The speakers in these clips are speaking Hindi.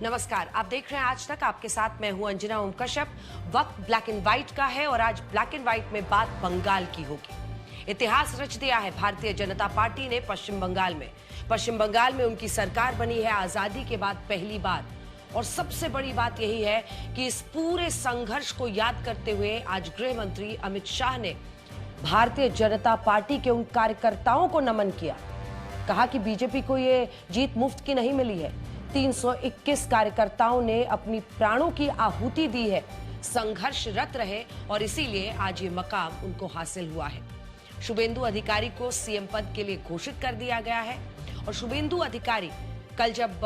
नमस्कार, आप देख रहे हैं आज तक। आपके साथ मैं हूं अंजना ओम कश्यप। वक्त ब्लैक एंड व्हाइट का है और आज ब्लैक एंड व्हाइट में बात बंगाल की होगी। इतिहास रच दिया है भारतीय जनता पार्टी ने पश्चिम बंगाल में। पश्चिम बंगाल में उनकी सरकार बनी है आजादी के बाद पहली बार। और सबसे बड़ी बात यही है कि इस पूरे संघर्ष को याद करते हुए आज गृह मंत्री अमित शाह ने भारतीय जनता पार्टी के उन कार्यकर्ताओं को नमन किया। कहा कि बीजेपी को ये जीत मुफ्त की नहीं मिली है। 321 कार्यकर्ताओं ने अपनी प्राणों की आहुति दी है, संघर्षरत रहे और इसीलिए आज ये मकाम उनको हासिल हुआ है। शुभेंदु अधिकारी को सीएम पद के लिए घोषित कर दिया गया है। और शुभेंदु अधिकारी कल जब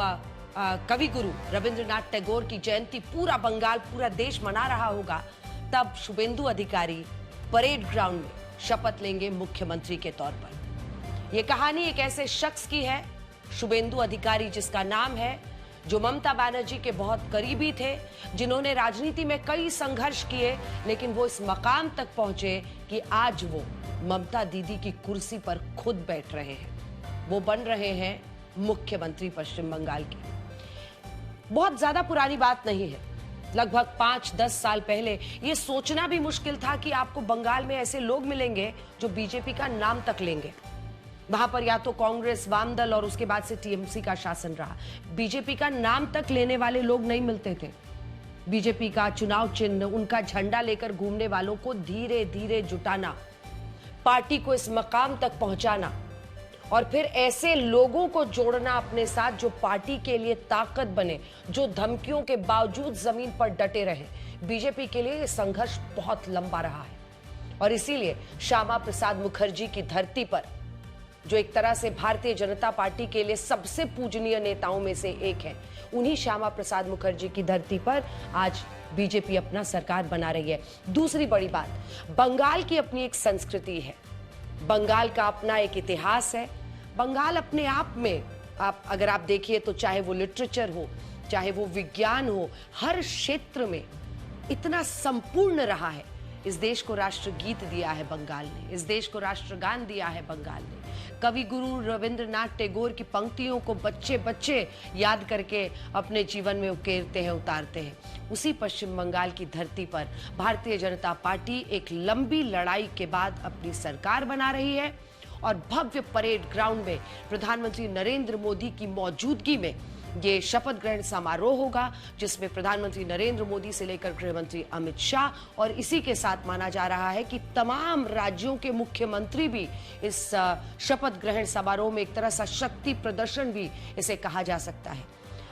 कवि गुरु रविंद्रनाथ टैगोर की जयंती पूरा बंगाल, पूरा देश मना रहा होगा, तब शुभेंदु अधिकारी परेड ग्राउंड में शपथ लेंगे मुख्यमंत्री के तौर पर। यह कहानी एक ऐसे शख्स की है, शुभेंदु अधिकारी, जिसका नाम है, जो ममता बनर्जी के बहुत करीबी थे, जिन्होंने राजनीति में कई संघर्ष किए, लेकिन वो इस मकाम तक पहुंचे कि आज वो ममता दीदी की कुर्सी पर खुद बैठ रहे हैं। वो बन रहे हैं मुख्यमंत्री पश्चिम बंगाल की। बहुत ज्यादा पुरानी बात नहीं है, लगभग 5-10 साल पहले ये सोचना भी मुश्किल था कि आपको बंगाल में ऐसे लोग मिलेंगे जो बीजेपी का नाम तक लेंगे। वहां पर या तो कांग्रेस, वामदल और उसके बाद से टीएमसी का शासन रहा। बीजेपी का नाम तक लेने वाले लोग नहीं मिलते थे। बीजेपी का चुनाव चिन्ह, उनका झंडा लेकर घूमने वालों को धीरे धीरे जुटाना, पार्टी को इस मकाम तक पहुंचाना और फिर ऐसे लोगों को जोड़ना अपने साथ जो पार्टी के लिए ताकत बने, जो धमकियों के बावजूद जमीन पर डटे रहे। बीजेपी के लिए यह संघर्ष बहुत लंबा रहा है और इसीलिए श्यामा प्रसाद मुखर्जी की धरती पर, जो एक तरह से भारतीय जनता पार्टी के लिए सबसे पूजनीय नेताओं में से एक है, उन्हीं श्यामा प्रसाद मुखर्जी की धरती पर आज बीजेपी अपना सरकार बना रही है। दूसरी बड़ी बात, बंगाल की अपनी एक संस्कृति है, बंगाल का अपना एक इतिहास है। बंगाल अपने आप में, अगर आप देखिए तो चाहे वो लिटरेचर हो, चाहे वो विज्ञान हो, हर क्षेत्र में इतना संपूर्ण रहा है। इस देश को राष्ट्रगीत दिया है बंगाल ने, इस देश को राष्ट्रगान दिया है बंगाल ने। कवि गुरु रविंद्रनाथ टैगोर की पंक्तियों को बच्चे बच्चे याद करके अपने जीवन में उकेरते हैं, उतारते हैं। उसी पश्चिम बंगाल की धरती पर भारतीय जनता पार्टी एक लंबी लड़ाई के बाद अपनी सरकार बना रही है और भव्य परेड ग्राउंड में प्रधानमंत्री नरेंद्र मोदी की मौजूदगी में ये शपथ ग्रहण समारोह होगा, जिसमें प्रधानमंत्री नरेंद्र मोदी से लेकर गृह मंत्री अमित शाह और इसी के साथ माना जा रहा है कि तमाम राज्यों के मुख्यमंत्री भी इस शपथ ग्रहण समारोह में, एक तरह सा शक्ति प्रदर्शन भी इसे कहा जा सकता है।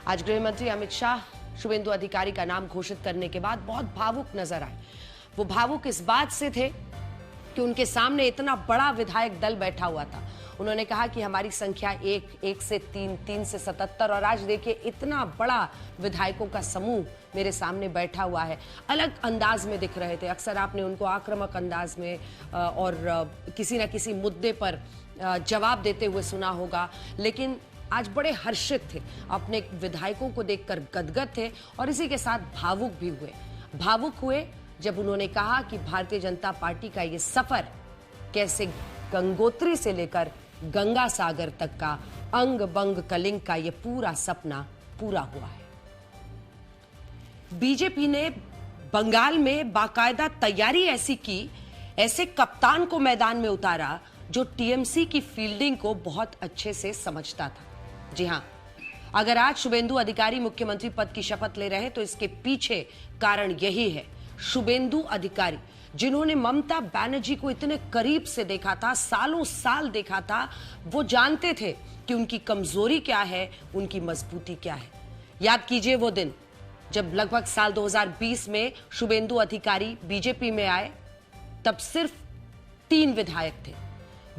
आज गृह मंत्री अमित शाह शुभेंदु अधिकारी का नाम घोषित करने के बाद बहुत भावुक नजर आए। वो भावुक इस बात से थे कि उनके सामने इतना बड़ा विधायक दल बैठा हुआ था। उन्होंने कहा कि हमारी संख्या 1 से 3, 3 से 77 और आज देखिए इतना बड़ा विधायकों का समूह मेरे सामने बैठा हुआ है। अलग अंदाज में दिख रहे थे। अक्सर आपने उनको आक्रामक अंदाज में और किसी न किसी मुद्दे पर जवाब देते हुए सुना होगा, लेकिन आज बड़े हर्षित थे, अपने विधायकों को देखकर गदगद थे और इसी के साथ भावुक भी हुए। भावुक हुए जब उन्होंने कहा कि भारतीय जनता पार्टी का ये सफर कैसे गंगोत्री से लेकर गंगा सागर तक का अंग बंग कलिंग का ये पूरा सपना पूरा हुआ है। बीजेपी ने बंगाल में बाकायदा तैयारी ऐसी की, ऐसे कप्तान को मैदान में उतारा जो टीएमसी की फील्डिंग को बहुत अच्छे से समझता था। जी हां, अगर आज शुभेंदु अधिकारी मुख्यमंत्री पद की शपथ ले रहे हैं तो इसके पीछे कारण यही है। शुभेंदु अधिकारी, जिन्होंने ममता बनर्जी को इतने करीब से देखा था, सालों साल देखा था, वो जानते थे कि उनकी कमजोरी क्या है, उनकी मजबूती क्या है। याद कीजिए वो दिन जब लगभग साल 2020 में शुभेंदु अधिकारी बीजेपी में आए, तब सिर्फ 3 विधायक थे।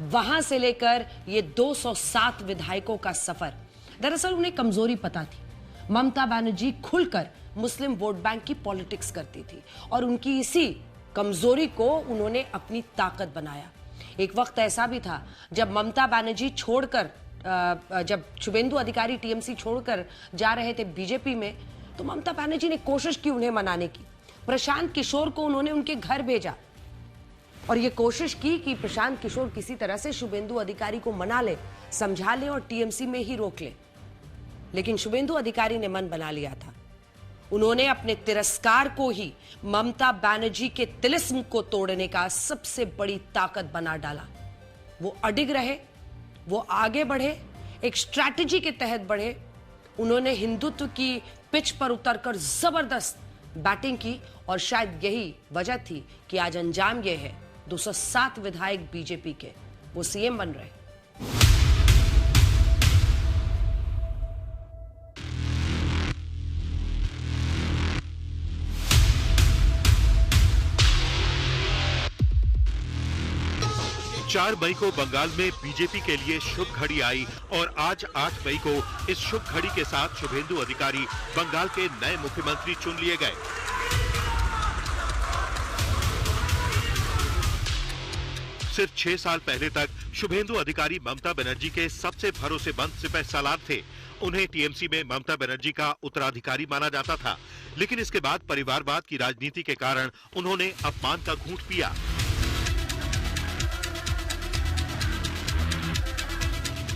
वहां से लेकर ये 207 विधायकों का सफर, दरअसल उन्हें कमजोरी पता थी। ममता बनर्जी खुलकर मुस्लिम वोट बैंक की पॉलिटिक्स करती थी और उनकी इसी कमजोरी को उन्होंने अपनी ताकत बनाया। एक वक्त ऐसा भी था जब ममता बनर्जी छोड़कर, जब शुभेंदु अधिकारी टीएमसी छोड़कर जा रहे थे बीजेपी में, तो ममता बनर्जी ने कोशिश की उन्हें मनाने की। प्रशांत किशोर को उन्होंने उनके घर भेजा और ये कोशिश की कि प्रशांत किशोर किसी तरह से शुभेंदु अधिकारी को मना ले, समझा ले और टीएमसी में ही रोक ले। लेकिन शुभेंदु अधिकारी ने मन बना लिया था। उन्होंने अपने तिरस्कार को ही ममता बनर्जी के तिलिस्म को तोड़ने का सबसे बड़ी ताकत बना डाला। वो अडिग रहे, वो आगे बढ़े, एक स्ट्रैटेजी के तहत बढ़े। उन्होंने हिंदुत्व की पिच पर उतरकर जबरदस्त बैटिंग की और शायद यही वजह थी कि आज अंजाम यह है 207 विधायक बीजेपी के वो सीएम बन रहे। 4 मई को बंगाल में बीजेपी के लिए शुभ घड़ी आई और आज 8 मई को इस शुभ घड़ी के साथ शुभेंदु अधिकारी बंगाल के नए मुख्यमंत्री चुन लिए गए। सिर्फ 6 साल पहले तक शुभेंदु अधिकारी ममता बनर्जी के सबसे भरोसेमंद सिपहसालार थे। उन्हें टीएमसी में ममता बनर्जी का उत्तराधिकारी माना जाता था, लेकिन इसके बाद परिवारवाद की राजनीति के कारण उन्होंने अपमान का घूंट पिया।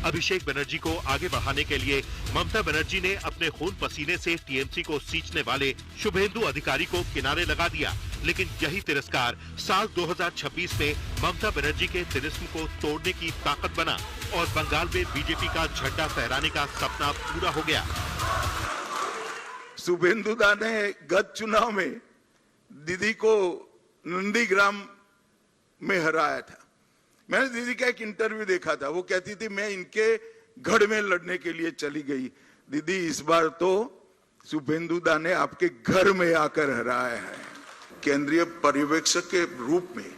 अभिषेक बनर्जी को आगे बढ़ाने के लिए ममता बनर्जी ने अपने खून पसीने से टीएमसी को सींचने वाले शुभेंदु अधिकारी को किनारे लगा दिया, लेकिन यही तिरस्कार साल 2026 में ममता बनर्जी के तिलिस्म को तोड़ने की ताकत बना और बंगाल में बीजेपी का झंडा फहराने का सपना पूरा हो गया। शुभेंदु दा ने गत चुनाव में दीदी को नंदीग्राम में हराया था। मैंने दीदी का एक इंटरव्यू देखा था, वो कहती थी मैं इनके गढ़ में लड़ने के लिए चली गई। दीदी इस बार तो शुभेंदु दा ने आपके घर में आकर हराया है। केंद्रीय पर्यवेक्षक के रूप में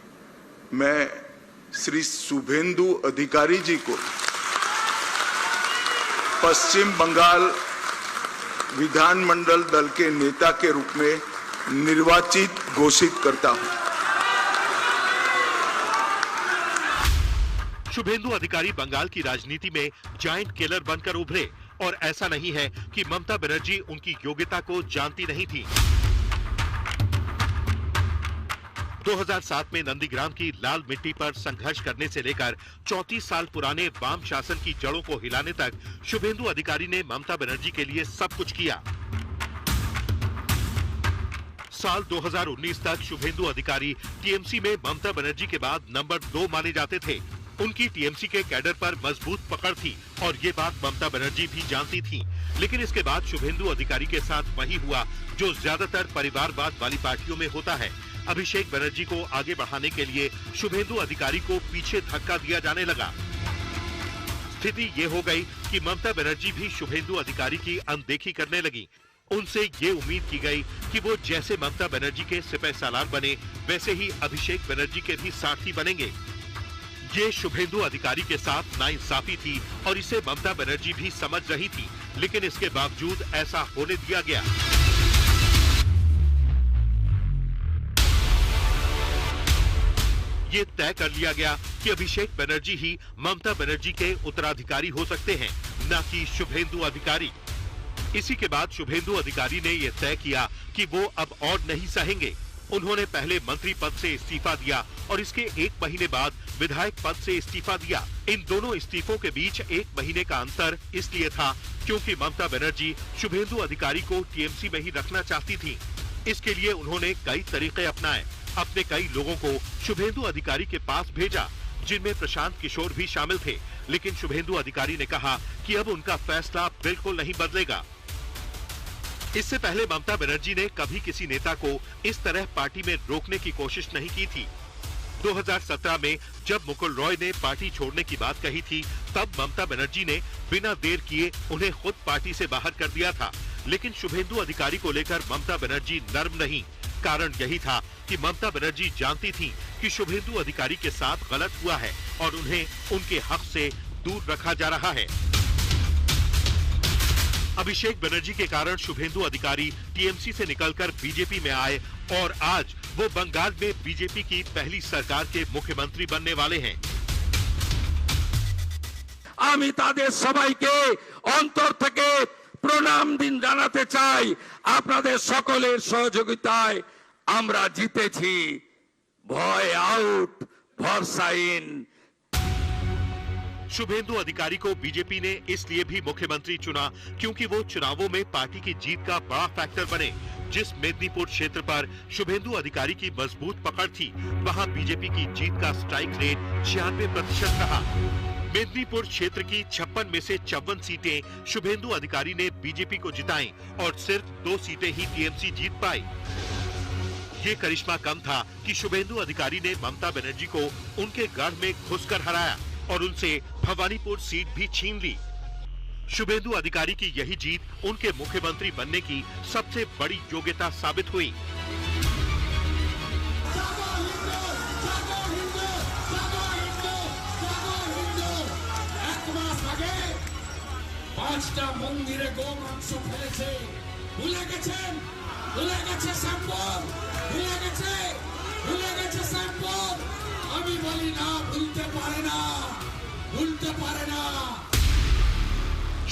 मैं श्री शुभेंदु अधिकारी जी को पश्चिम बंगाल विधानमंडल दल के नेता के रूप में निर्वाचित घोषित करता हूं। शुभेंदु अधिकारी बंगाल की राजनीति में जायंट किलर बनकर उभरे और ऐसा नहीं है कि ममता बनर्जी उनकी योग्यता को जानती नहीं थी। 2007 में नंदीग्राम की लाल मिट्टी पर संघर्ष करने से लेकर 34 साल पुराने वाम शासन की जड़ों को हिलाने तक शुभेंदु अधिकारी ने ममता बनर्जी के लिए सब कुछ किया। साल 2019 तक शुभेंदु अधिकारी टीएमसी में ममता बनर्जी के बाद नंबर 2 माने जाते थे। उनकी टीएमसी के कैडर पर मजबूत पकड़ थी और ये बात ममता बनर्जी भी जानती थी, लेकिन इसके बाद शुभेंदु अधिकारी के साथ वही हुआ जो ज्यादातर परिवारवाद वाली पार्टियों में होता है। अभिषेक बनर्जी को आगे बढ़ाने के लिए शुभेंदु अधिकारी को पीछे धक्का दिया जाने लगा। स्थिति ये हो गई कि ममता बनर्जी भी शुभेंदु अधिकारी की अनदेखी करने लगी। उनसे ये उम्मीद की गई कि वो जैसे ममता बनर्जी के सिपहसालार बने, वैसे ही अभिषेक बनर्जी के भी सारथी बनेंगे। ये शुभेंदु अधिकारी के साथ नाइंसाफी थी और इसे ममता बनर्जी भी समझ रही थी, लेकिन इसके बावजूद ऐसा होने दिया गया। ये तय कर लिया गया कि अभिषेक बनर्जी ही ममता बनर्जी के उत्तराधिकारी हो सकते हैं, न कि शुभेंदु अधिकारी। इसी के बाद शुभेंदु अधिकारी ने यह तय किया कि वो अब और नहीं सहेंगे। उन्होंने पहले मंत्री पद से इस्तीफा दिया और इसके 1 महीने बाद विधायक पद से इस्तीफा दिया। इन दोनों इस्तीफों के बीच 1 महीने का अंतर इसलिए था क्योंकि ममता बनर्जी शुभेंदु अधिकारी को टीएमसी में ही रखना चाहती थी। इसके लिए उन्होंने कई तरीके अपनाए। अपने कई लोगों को शुभेंदु अधिकारी के पास भेजा, जिनमें प्रशांत किशोर भी शामिल थे, लेकिन शुभेंदु अधिकारी ने कहा कि अब उनका फैसला बिल्कुल नहीं बदलेगा। इससे पहले ममता बनर्जी ने कभी किसी नेता को इस तरह पार्टी में रोकने की कोशिश नहीं की थी। 2017 में जब मुकुल रॉय ने पार्टी छोड़ने की बात कही थी, तब ममता बनर्जी ने बिना देर किए उन्हें खुद पार्टी से बाहर कर दिया था। लेकिन शुभेंदु अधिकारी को लेकर ममता बनर्जी नर्म नहीं। कारण यही था कि ममता बनर्जी जानती थी कि शुभेंदु अधिकारी के साथ गलत हुआ है और उन्हें उनके हक से दूर रखा जा रहा है। अभिषेक बनर्जी के कारण शुभेंदु अधिकारी टीएमसी से निकलकर बीजेपी में आए और आज वो बंगाल में बीजेपी की पहली सरकार के मुख्यमंत्री बनने वाले हैं। আমি তাদের সবাইকে অন্তর থেকে প্রণাম দিন জানাতে চাই। আপনাদের সকলের সহযোগিতায় আমরা জিতেছি। ভয় আউট, ভরসা ইন। शुभेंदु अधिकारी को बीजेपी ने इसलिए भी मुख्यमंत्री चुना क्योंकि वो चुनावों में पार्टी की जीत का बड़ा फैक्टर बने। जिस मेदिनीपुर क्षेत्र पर शुभेंदु अधिकारी की मजबूत पकड़ थी, वहां बीजेपी की जीत का स्ट्राइक रेट 96% रहा। मेदिनीपुर क्षेत्र की 56 में से 54 सीटें शुभेंदु अधिकारी ने बीजेपी को जिताई और सिर्फ 2 सीटें ही टीएमसी जीत पाई। ये करिश्मा कम था कि शुभेंदु अधिकारी ने ममता बनर्जी को उनके गढ़ में घुसकर हराया और उनसे भवानीपुर सीट भी छीन ली। शुभेंदु अधिकारी की यही जीत उनके मुख्यमंत्री बनने की सबसे बड़ी योग्यता साबित हुई। পাঁচটা মন্দিরে গোমাংস ফেলেছে, ভুলে গেছে সম্পদ, ভুলে গেছে সম্পদ। আমি বলি না, ভুলতে পারে না।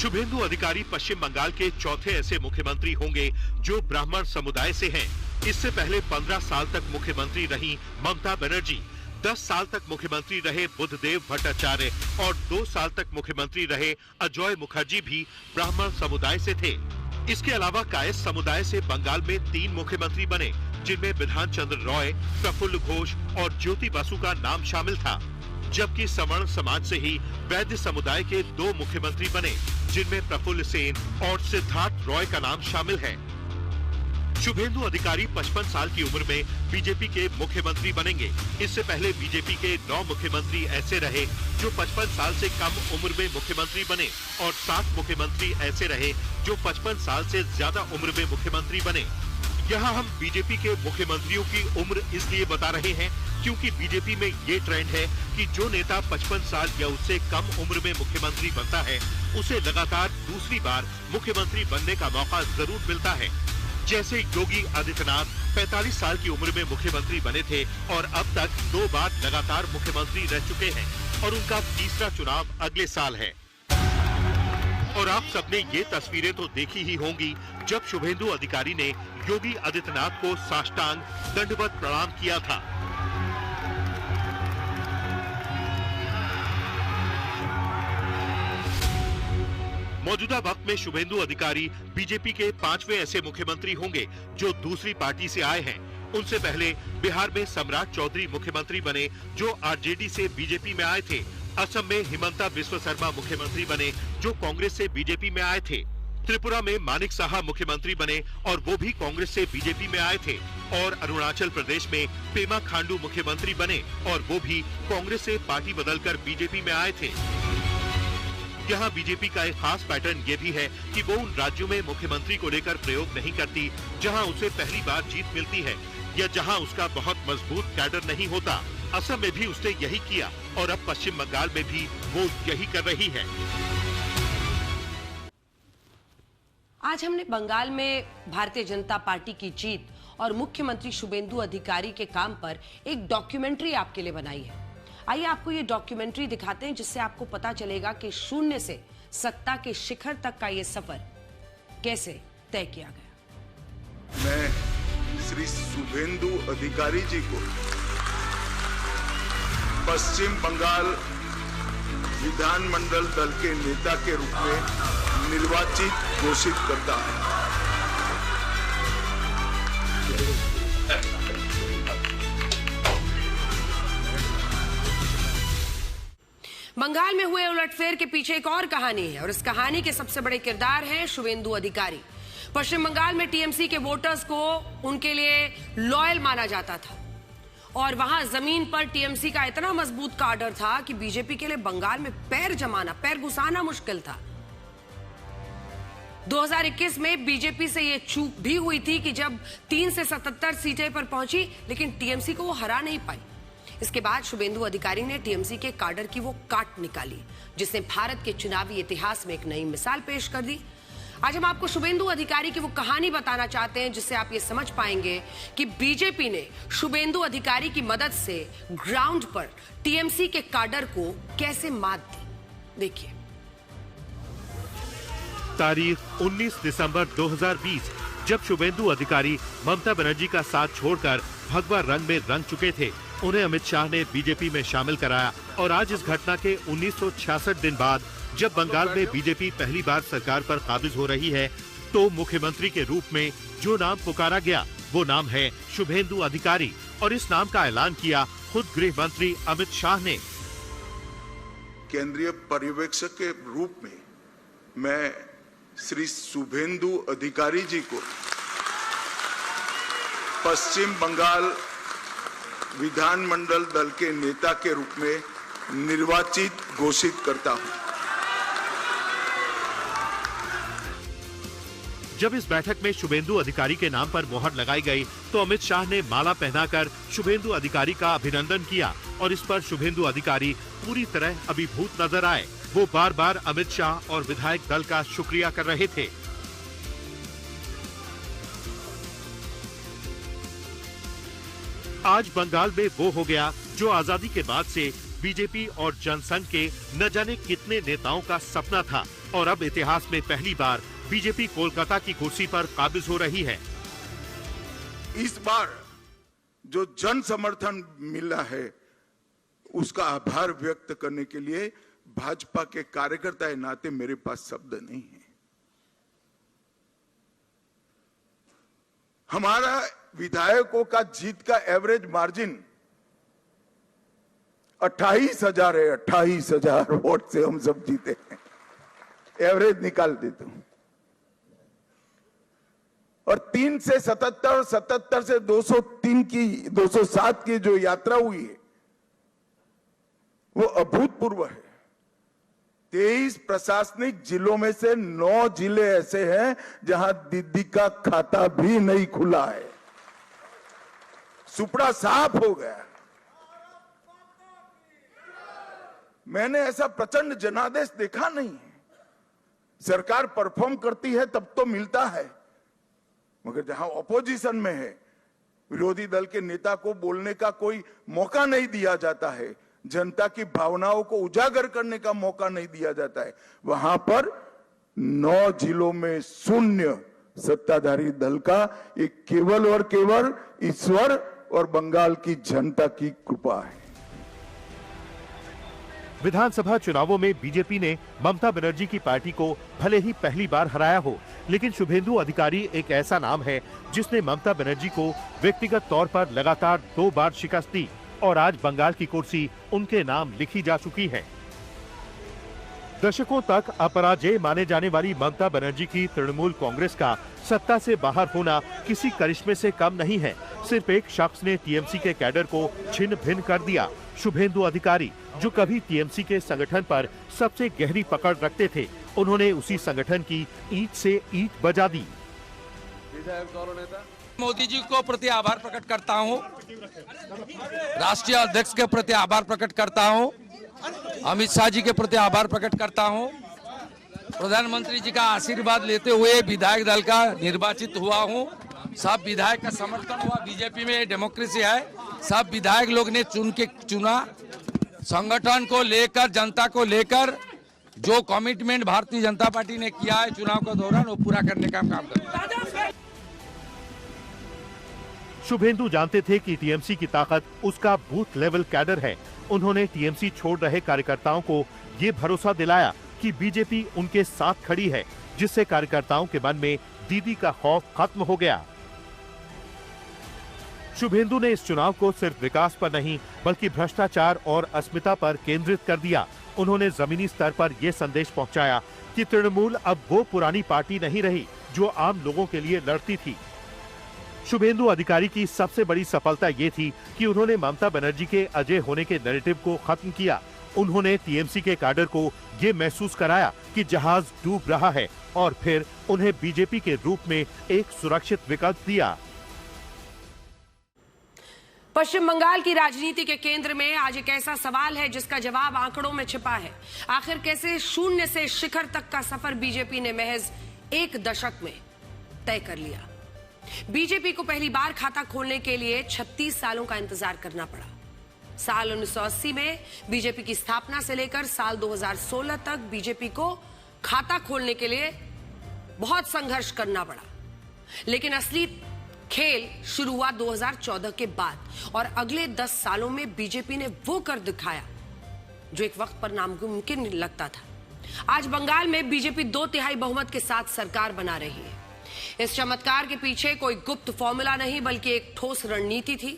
शुभेंदु अधिकारी पश्चिम बंगाल के चौथे ऐसे मुख्यमंत्री होंगे जो ब्राह्मण समुदाय से हैं। इससे पहले 15 साल तक मुख्यमंत्री रही ममता बनर्जी, 10 साल तक मुख्यमंत्री रहे बुद्धदेव भट्टाचार्य और 2 साल तक मुख्यमंत्री रहे अजय मुखर्जी भी ब्राह्मण समुदाय से थे। इसके अलावा कायस्थ समुदाय से बंगाल में 3 मुख्यमंत्री बने, जिनमें बिधान चंद्र रॉय, प्रफुल्ल घोष और ज्योति बसु का नाम शामिल था। जबकि सवर्ण समाज से ही वैद्य समुदाय के 2 मुख्यमंत्री बने, जिनमें प्रफुल्ल सेन और सिद्धार्थ रॉय का नाम शामिल है। शुभेंदु अधिकारी 55 साल की उम्र में बीजेपी के मुख्यमंत्री बनेंगे। इससे पहले बीजेपी के 9 मुख्यमंत्री ऐसे रहे जो 55 साल से कम उम्र में मुख्यमंत्री बने और 7 मुख्यमंत्री ऐसे रहे जो 55 साल से ज्यादा उम्र में मुख्यमंत्री बने। यहाँ हम बीजेपी के मुख्यमंत्रियों की उम्र इसलिए बता रहे हैं क्योंकि बीजेपी में ये ट्रेंड है कि जो नेता 55 साल या उससे कम उम्र में मुख्यमंत्री बनता है, उसे लगातार दूसरी बार मुख्यमंत्री बनने का मौका जरूर मिलता है। जैसे योगी आदित्यनाथ 45 साल की उम्र में मुख्यमंत्री बने थे और अब तक 2 बार लगातार मुख्यमंत्री रह चुके हैं और उनका तीसरा चुनाव अगले साल है। और आप सबने ये तस्वीरें तो देखी ही होंगी जब शुभेंदु अधिकारी ने योगी आदित्यनाथ को साष्टांग दंडवत प्रणाम किया था। मौजूदा वक्त में शुभेंदु अधिकारी बीजेपी के 5वें ऐसे मुख्यमंत्री होंगे जो दूसरी पार्टी से आए हैं। उनसे पहले बिहार में सम्राट चौधरी मुख्यमंत्री बने जो आरजेडी से बीजेपी में आए थे। असम में हिमंता बिस्वा शर्मा मुख्यमंत्री बने जो कांग्रेस से बीजेपी में आए थे। त्रिपुरा में मानिक साहा मुख्यमंत्री बने और वो भी कांग्रेस से बीजेपी में आए थे। और अरुणाचल प्रदेश में पेमा खांडू मुख्यमंत्री बने और वो भी कांग्रेस से पार्टी बदलकर बीजेपी में आए थे। यहाँ बीजेपी का एक खास पैटर्न ये भी है कि वो उन राज्यों में मुख्यमंत्री को लेकर प्रयोग नहीं करती जहाँ उसे पहली बार जीत मिलती है या जहाँ उसका बहुत मजबूत कैडर नहीं होता। असम में भी उसने यही किया और अब पश्चिम बंगाल में भी वो यही कर रही है। आज हमने बंगाल में भारतीय जनता पार्टी की जीत और मुख्यमंत्री शुभेंदु अधिकारी के काम पर एक डॉक्यूमेंट्री आपके लिए बनाई है। आइए आपको ये डॉक्यूमेंट्री दिखाते हैं जिससे आपको पता चलेगा कि शून्य से सत्ता के शिखर तक का ये सफर कैसे तय किया गया। मैं श्री शुभेंदु अधिकारी जी को पश्चिम बंगाल विधानमंडल दल के नेता के रूप में निर्वाचित घोषित करता है। बंगाल में हुए उलटफेर के पीछे एक और कहानी है और इस कहानी के सबसे बड़े किरदार हैं शुभेंदु अधिकारी। पश्चिम बंगाल में टीएमसी के वोटर्स को उनके लिए लॉयल माना जाता था और वहां जमीन पर टीएमसी का इतना मजबूत कार्डर था कि बीजेपी के लिए बंगाल में पैर घुसाना मुश्किल था। 2021 में बीजेपी से यह चूक भी हुई थी कि जब 3 से 77 सीटें पर पहुंची लेकिन टीएमसी को वो हरा नहीं पाई। इसके बाद शुभेंदु अधिकारी ने टीएमसी के कार्डर की वो काट निकाली जिसने भारत के चुनावी इतिहास में एक नई मिसाल पेश कर दी। आज हम आपको शुभेंदु अधिकारी की वो कहानी बताना चाहते हैं जिससे आप ये समझ पाएंगे कि बीजेपी ने शुभेंदु अधिकारी की मदद से ग्राउंड पर टीएमसी के कार्डर को कैसे मात दी। देखिए, तारीख 19 दिसंबर 2020 जब शुभेंदु अधिकारी ममता बनर्जी का साथ छोड़कर भगवा रंग में रंग चुके थे, उन्हें अमित शाह ने बीजेपी में शामिल कराया और आज इस घटना के 1966 दिन बाद जब बंगाल में बीजेपी पहली बार सरकार पर काबिज हो रही है, तो मुख्यमंत्री के रूप में जो नाम पुकारा गया वो नाम है शुभेंदु अधिकारी, और इस नाम का ऐलान किया खुद गृह मंत्री अमित शाह ने। केंद्रीय पर्यवेक्षक के रूप में मैं श्री शुभेंदु अधिकारी जी को पश्चिम बंगाल विधानमंडल दल के नेता के रूप में निर्वाचित घोषित करता हूं। जब इस बैठक में शुभेंदु अधिकारी के नाम पर मोहर लगाई गई तो अमित शाह ने माला पहनाकर शुभेंदु अधिकारी का अभिनंदन किया और इस पर शुभेंदु अधिकारी पूरी तरह अभिभूत नजर आए। वो बार बार अमित शाह और विधायक दल का शुक्रिया कर रहे थे। आज बंगाल में वो हो गया जो आजादी के बाद से बीजेपी और जनसंघ के न जाने कितने नेताओं का सपना था, और अब इतिहास में पहली बार बीजेपी कोलकाता की कुर्सी पर काबिज हो रही है। इस बार जो जन समर्थन मिला है उसका आभार व्यक्त करने के लिए भाजपा के कार्यकर्ता के नाते मेरे पास शब्द नहीं है। हमारा विधायकों का जीत का एवरेज मार्जिन 28,000 है। 28,000 वोट से हम सब जीते हैं, एवरेज निकाल देता हूं। और 3 से 77, 77 से 203 की 207 की जो यात्रा हुई है वो अभूतपूर्व है। 23 प्रशासनिक जिलों में से 9 जिले ऐसे हैं जहां दीदी का खाता भी नहीं खुला है। सुपड़ा साफ हो गया। मैंने ऐसा प्रचंड जनादेश देखा नहीं है। सरकार परफॉर्म करती है तब तो मिलता है, मगर जहां ऑपोजिशन में है, विरोधी दल के नेता को बोलने का कोई मौका नहीं दिया जाता है, जनता की भावनाओं को उजागर करने का मौका नहीं दिया जाता है, वहां पर 9 जिलों में शून्य सत्ताधारी दल का एक केवल और केवल ईश्वर और बंगाल की जनता की कृपा है। विधानसभा चुनावों में बीजेपी ने ममता बनर्जी की पार्टी को भले ही पहली बार हराया हो, लेकिन शुभेंदु अधिकारी एक ऐसा नाम है जिसने ममता बनर्जी को व्यक्तिगत तौर पर लगातार 2 बार शिकस्त दी, और आज बंगाल की कुर्सी उनके नाम लिखी जा चुकी है। दशकों तक अपराजेय माने जाने वाली ममता बनर्जी की तृणमूल कांग्रेस का सत्ता से बाहर होना किसी करिश्मे से कम नहीं है। सिर्फ एक शख्स ने टीएमसी के कैडर को छिन्न भिन्न कर दिया, शुभेंदु अधिकारी, जो कभी टीएमसी के संगठन पर सबसे गहरी पकड़ रखते थे। उन्होंने उसी संगठन की ईंट से ईंट बजा दी। मोदी जी को प्रति आभार प्रकट करता हूं, राष्ट्रीय अध्यक्ष के प्रति आभार प्रकट करता हूं, अमित शाह जी के प्रति आभार प्रकट करता हूं। प्रधानमंत्री जी का आशीर्वाद लेते हुए विधायक दल का निर्वाचित हुआ हूं। सब विधायक का समर्थन हुआ। बीजेपी में डेमोक्रेसी है, सब विधायक लोग ने चुना। संगठन को लेकर, जनता को लेकर जो कमिटमेंट भारतीय जनता पार्टी ने किया है चुनाव के दौरान, वो पूरा करने का काम करेंगे। शुभेंदु जानते थे कि टीएमसी की ताकत उसका बूथ लेवल कैडर है। उन्होंने टीएमसी छोड़ रहे कार्यकर्ताओं को ये भरोसा दिलाया कि बीजेपी उनके साथ खड़ी है, जिससे कार्यकर्ताओं के मन में दीदी का खौफ खत्म हो गया। शुभेंदु ने इस चुनाव को सिर्फ विकास पर नहीं बल्कि भ्रष्टाचार और अस्मिता पर केंद्रित कर दिया। उन्होंने जमीनी स्तर पर यह संदेश पहुंचाया कि तृणमूल अब वो पुरानी पार्टी नहीं रही जो आम लोगों के लिए लड़ती थी। शुभेंदु अधिकारी की सबसे बड़ी सफलता ये थी कि उन्होंने ममता बनर्जी के अजय होने के नैरेटिव को खत्म किया। उन्होंने टीएमसी के कैडर को ये महसूस कराया कि जहाज डूब रहा है, और फिर उन्हें बीजेपी के रूप में एक सुरक्षित विकल्प दिया। पश्चिम बंगाल की राजनीति के केंद्र में आज एक ऐसा सवाल है जिसका जवाब आंकड़ों में छिपा है। आखिर कैसे शून्य से शिखर तक का सफर बीजेपी ने महज 1 दशक में तय कर लिया। बीजेपी को पहली बार खाता खोलने के लिए 36 सालों का इंतजार करना पड़ा। साल 1980 में बीजेपी की स्थापना से लेकर साल 2016 तक बीजेपी को खाता खोलने के लिए बहुत संघर्ष करना पड़ा, लेकिन असली खेल शुरू हुआ 2014 के बाद और अगले 10 सालों में बीजेपी ने वो कर दिखाया जो एक वक्त पर नामुमकिन लगता था। आज बंगाल में बीजेपी 2/3 बहुमत के साथ सरकार बना रही है। इस चमत्कार के पीछे कोई गुप्त फॉर्मूला नहीं बल्कि एक ठोस रणनीति थी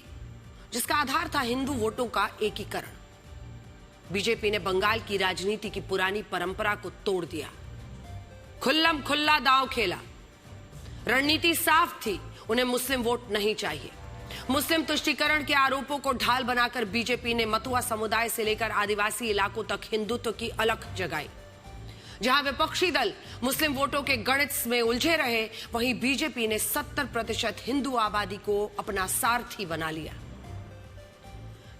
जिसका आधार था हिंदू वोटों का एकीकरण। बीजेपी ने बंगाल की राजनीति की पुरानी परंपरा को तोड़ दिया, खुल्लम खुल्ला दांव खेला। रणनीति साफ थी, उन्हें मुस्लिम वोट नहीं चाहिए। मुस्लिम तुष्टीकरण के आरोपों को ढाल बनाकर बीजेपी ने मतुआ समुदाय से लेकर आदिवासी इलाकों तक हिंदुत्व की अलख जगाई। जहां विपक्षी दल मुस्लिम वोटों के गणित में उलझे रहे, वहीं बीजेपी ने 70% हिंदू आबादी को अपना सारथी बना लिया।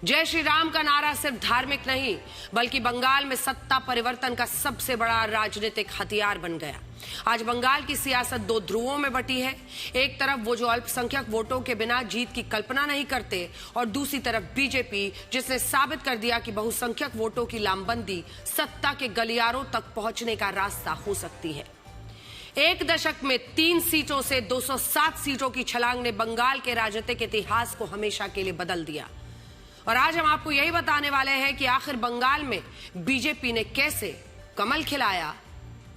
जय श्री राम का नारा सिर्फ धार्मिक नहीं बल्कि बंगाल में सत्ता परिवर्तन का सबसे बड़ा राजनीतिक हथियार बन गया। आज बंगाल की सियासत 2 ध्रुवों में बटी है। एक तरफ वो जो अल्पसंख्यक वोटों के बिना जीत की कल्पना नहीं करते और दूसरी तरफ बीजेपी जिसने साबित कर दिया कि बहुसंख्यक वोटों की लामबंदी सत्ता के गलियारों तक पहुंचने का रास्ता हो सकती है। एक दशक में 3 सीटों से 207 सीटों की छलांग ने बंगाल के राजनीतिक इतिहास को हमेशा के लिए बदल दिया। और आज हम आपको यही बताने वाले हैं कि आखिर बंगाल में बीजेपी ने कैसे कमल खिलाया,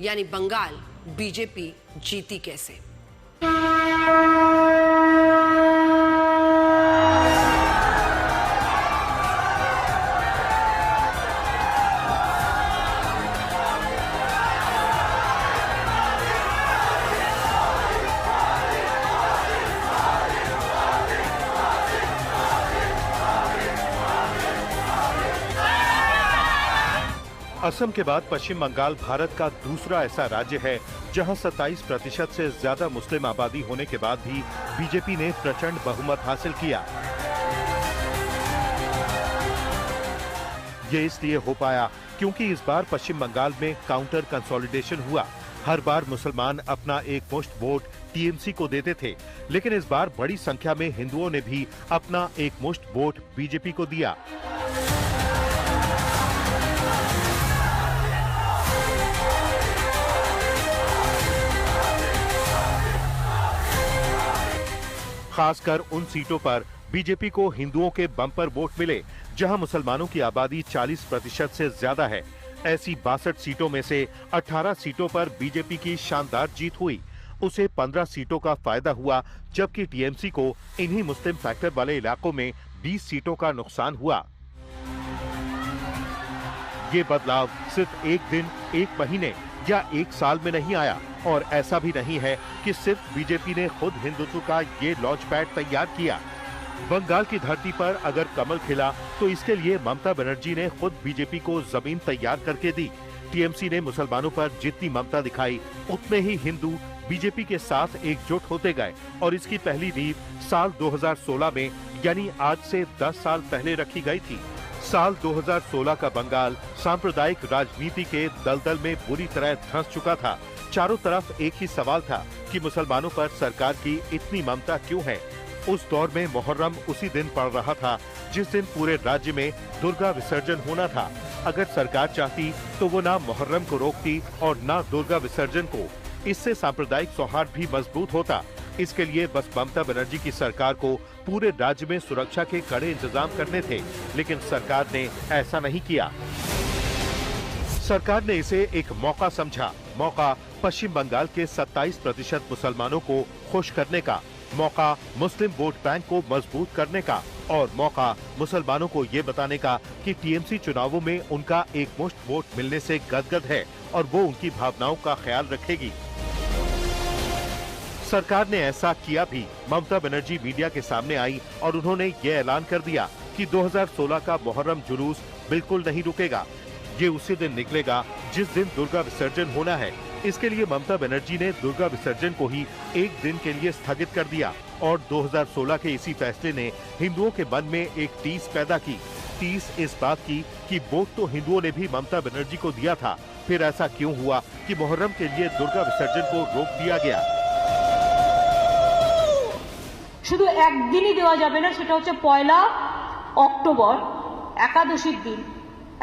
यानी बंगाल बीजेपी जीती कैसे। असम के बाद पश्चिम बंगाल भारत का दूसरा ऐसा राज्य है जहां 27% से ज्यादा मुस्लिम आबादी होने के बाद भी बीजेपी ने प्रचंड बहुमत हासिल किया। ये इसलिए हो पाया क्योंकि इस बार पश्चिम बंगाल में काउंटर कंसोलिडेशन हुआ। हर बार मुसलमान अपना एक मुश्त वोट टीएमसी को देते थे, लेकिन इस बार बड़ी संख्या में हिंदुओं ने भी अपना एक मुश्त वोट बीजेपी को दिया। खासकर उन सीटों पर बीजेपी को हिंदुओं के बम्पर वोट मिले जहां मुसलमानों की आबादी 40% से ज्यादा है। ऐसी 62 सीटों में से 18 सीटों पर बीजेपी की शानदार जीत हुई। उसे 15 सीटों का फायदा हुआ, जबकि टीएमसी को इन्हीं मुस्लिम फैक्टर वाले इलाकों में 20 सीटों का नुकसान हुआ। ये बदलाव सिर्फ एक दिन, एक महीने या एक साल में नहीं आया और ऐसा भी नहीं है कि सिर्फ बीजेपी ने खुद हिंदुत्व का ये लॉन्च पैड तैयार किया। बंगाल की धरती पर अगर कमल खिला तो इसके लिए ममता बनर्जी ने खुद बीजेपी को जमीन तैयार करके दी। टीएमसी ने मुसलमानों पर जितनी ममता दिखाई उतने ही हिंदू बीजेपी के साथ एकजुट होते गए और इसकी पहली नींव साल 2016 में यानी आज से 10 साल पहले रखी गई थी। साल 2016 का बंगाल सांप्रदायिक राजनीति के दलदल में बुरी तरह धंस चुका था। चारों तरफ एक ही सवाल था कि मुसलमानों पर सरकार की इतनी ममता क्यों है। उस दौर में मुहर्रम उसी दिन पड़ रहा था जिस दिन पूरे राज्य में दुर्गा विसर्जन होना था। अगर सरकार चाहती तो वो ना मुहर्रम को रोकती और ना दुर्गा विसर्जन को। इससे सांप्रदायिक सौहार्द भी मजबूत होता। इसके लिए बस ममता बनर्जी की सरकार को पूरे राज्य में सुरक्षा के कड़े इंतजाम करने थे, लेकिन सरकार ने ऐसा नहीं किया। सरकार ने इसे एक मौका समझा। मौका पश्चिम बंगाल के 27% मुसलमानों को खुश करने का, मौका मुस्लिम वोट बैंक को मजबूत करने का और मौका मुसलमानों को ये बताने का कि टीएमसी चुनावों में उनका एक मुश्त वोट मिलने से गदगद है और वो उनकी भावनाओं का ख्याल रखेगी। सरकार ने ऐसा किया भी। ममता बनर्जी मीडिया के सामने आई और उन्होंने ये ऐलान कर दिया कि 2016 का मुहर्रम जुलूस बिल्कुल नहीं रुकेगा। ये उसी दिन निकलेगा जिस दिन दुर्गा विसर्जन होना है। इसके लिए ममता बनर्जी ने दुर्गा विसर्जन को ही एक दिन के लिए स्थगित कर दिया और 2016 के इसी फैसले ने हिंदुओं के मन में एक टीस पैदा की। टीस इस बात की कि वोट तो हिंदुओं ने भी ममता बनर्जी को दिया था, फिर ऐसा क्यों हुआ कि मुहर्रम के लिए दुर्गा विसर्जन को रोक दिया गया। শুধু একদিনই দেওয়া যাবে না, সেটা হচ্ছে 1 অক্টোবর একাদশীর দিন।